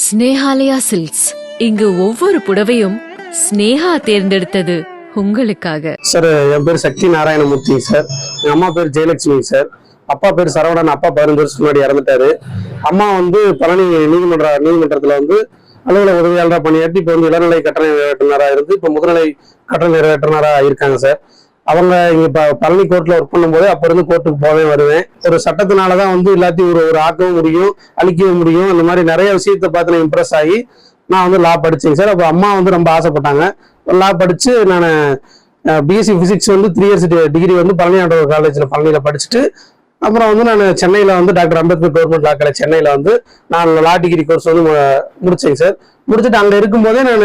Snehalaya silks. இங்கு ஒவ்வொரு புடவையும் ஸ்னேஹா தேர்ந்தெடுத்தது உங்களுக்காக. சார், என் பேர் சக்தி நாராயணமூர்த்தி சார். என் அம்மா பேர் ஜெயலட்சுமி சார். அப்பா பேர் சரவணன். அப்பா 15 வருஷத்துக்கு முன்னாடி இறந்துட்டாரு. அம்மா பழனி நீதிமன்றத்துல அலுவலக உதவியாளராக பணியாற்றி இப்போ இளநிலை கட்டண நிறைவேற்றினராக இருந்து இப்போ முதுநிலை கட்டண நிறைவேற்றினராக இருக்காங்க சார். அவங்க இங்க பழனி கோர்ட்ல ஒர்க் பண்ணும்போது அப்ப இருந்து கோர்ட்டுக்கு போவே வருவேன். ஒரு சட்டத்தினாலதான் எல்லாத்தையும் ஒரு ஆக்கவும் முடியும், அழிக்கவும் முடியும். அந்த மாதிரி நிறைய விஷயத்தை பார்த்து நான் இம்ப்ரெஸ் ஆகி நான் லா படிச்சேங்க சார். அப்போ அம்மா ரொம்ப ஆசைப்பட்டாங்க. லா படிச்சு நான் BSc physics 3 years degree Palani ஆண்டவர் காலேஜ்ல பழனியில படிச்சுட்டு அப்புறம் நான் சென்னையில டாக்டர் அம்பேத்கர் கவர்மெண்ட் லா காலேஜ் சென்னையில நான் லா டிகிரி கோர்ஸ் முடிச்சேங்க சார். முடிச்சுட்டு அங்க இருக்கும்போதே நான்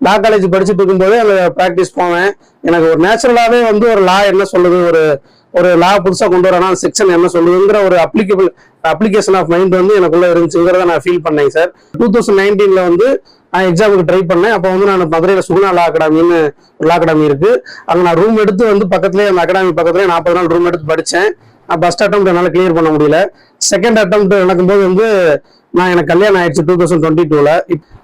லா காலேஜ் படிச்சுட்டு இருக்கும்போதே அங்க ப்ராக்டிஸ் போவேன். எனக்கு ஒரு நேச்சுரலாவே ஒரு லா என்ன சொல்லுது, ஒரு லா புதுசா கொண்டு வரனா செக்ஷன் என்ன சொல்லுதுங்கிற ஒரு அப்ளிகேஷன் ஆஃப் மைண்ட் எனக்குள்ள இருந்துச்சுங்கிறத நான் ஃபீல் பண்ணேன் சார். 2019ல நான் எக்ஸாமுக்கு ட்ரை பண்ணேன். அப்போ நான் மதுரையில சுகுணா லா அகாடமின்னு ஒரு லா அகாடமி இருக்கு. அங்க நான் ரூம் எடுத்து பக்கத்துலேயே அந்த அகாடமி பக்கத்துலேயே 40 நாள் ரூம் எடுத்து படித்தேன். ஃபர்ஸ்ட் அட்டெம்ப்ட் என்னால் கிளியர் பண்ண முடியல. செகண்ட் அட்டெம்ப்ட் நடக்கும்போது எனக்கு கல்யாணம் ஆயிடுச்சு 2022ல.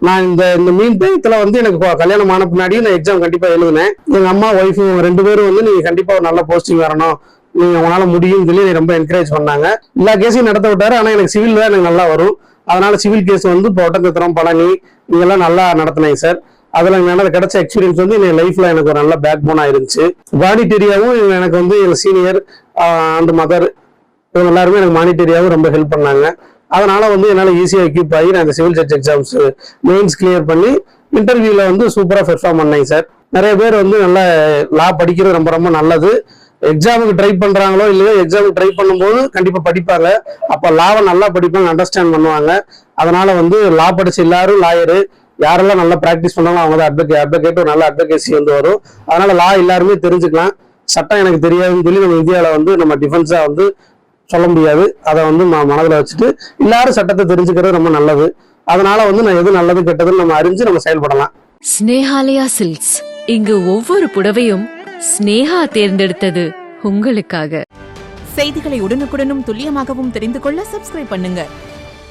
நான் இந்த மீன் டயத்துல எனக்கு கல்யாணம் ஆன பின்னாடி நான் எக்ஸாம் கண்டிப்பா எழுதினேன். எங்க அம்மா ஒய்ஃப் 2 பேரும் நீங்க கண்டிப்பா ஒரு நல்ல போஸ்டிங் வரணும், நீங்க உங்களால முடியும் சொல்லி ரொம்ப என்கரேஜ் பண்ணாங்க. எல்லா கேஸையும் நடத்த விட்டாரு. ஆனா எனக்கு சிவில் தான் எனக்கு நல்லா வரும். அதனால சிவில் கேஸ் இப்போ ஒட்டக்குத்திரம், பழனி நீங்கெல்லாம் நல்லா நடத்தினேங்க சார். அதுல எனக்கு கிடைச்ச எக்ஸ்பீரியன்ஸ் என் லைஃப்ல எனக்கு ஒரு நல்ல பேக் போனா இருந்துச்சு. மானிட்டரியாவும் எனக்கு எங்க சீனியர் அண்ட் மதர் இவங்க எல்லாருமே எனக்கு மானிட்டரியாவும் ரொம்ப ஹெல்ப் பண்ணாங்க. அதனால என்னால ஈஸியா எக்யூப் ஆகி நான் இந்த civil judge exams mains clear பண்ணி இன்டர்வியூல சூப்பரா பெர்ஃபார்ம் பண்ணேங்க சார். நிறைய பேர் நல்லா லா படிக்கிறது ரொம்ப ரொம்ப நல்லது. எக்ஸாமுக்கு ட்ரை பண்றாங்களோ இல்லையோ, எக்ஸாமுக்கு ட்ரை பண்ணும்போது கண்டிப்பா படிப்பாங்க. அப்ப லாவை நல்லா படிப்பாங்க, அண்டர்ஸ்டாண்ட் பண்ணுவாங்க. அதனால லா படிச்ச எல்லாரும் லாயரு, யாரெல்லாம் நல்லா பிராக்டிஸ் பண்ணாலும் அவங்க தான் அட்வொகேட், ஒரு நல்ல அட்வொகேசி வரும். அதனால லா எல்லாருமே தெரிஞ்சுக்கலாம். சட்டம் எனக்கு தெரியாதுன்னு சொல்லி நம்ம இந்தியாவில நம்ம டிஃபென்ஸா சொல்ல முடியாது. அதை மனதில் வச்சுட்டு எல்லாரும் சட்டத்தை தெரிஞ்சுக்கிறது ரொம்ப நல்லது. அதனால நான் எது நல்லது கெட்டதுன்னு நம்ம அறிஞ்சு நம்ம செயல்படலாம். ஸ்னேஹாலயா சில்க்ஸ். இங்கு ஒவ்வொரு புடவையும் ஸ்னேஹா தேர்ந்தெடுத்தது உங்களுக்காக. செய்திகளை உடனுக்குடனும் துல்லியமாகவும் தெரிந்து கொள்ள சப்ஸ்கிரைப் பண்ணுங்க.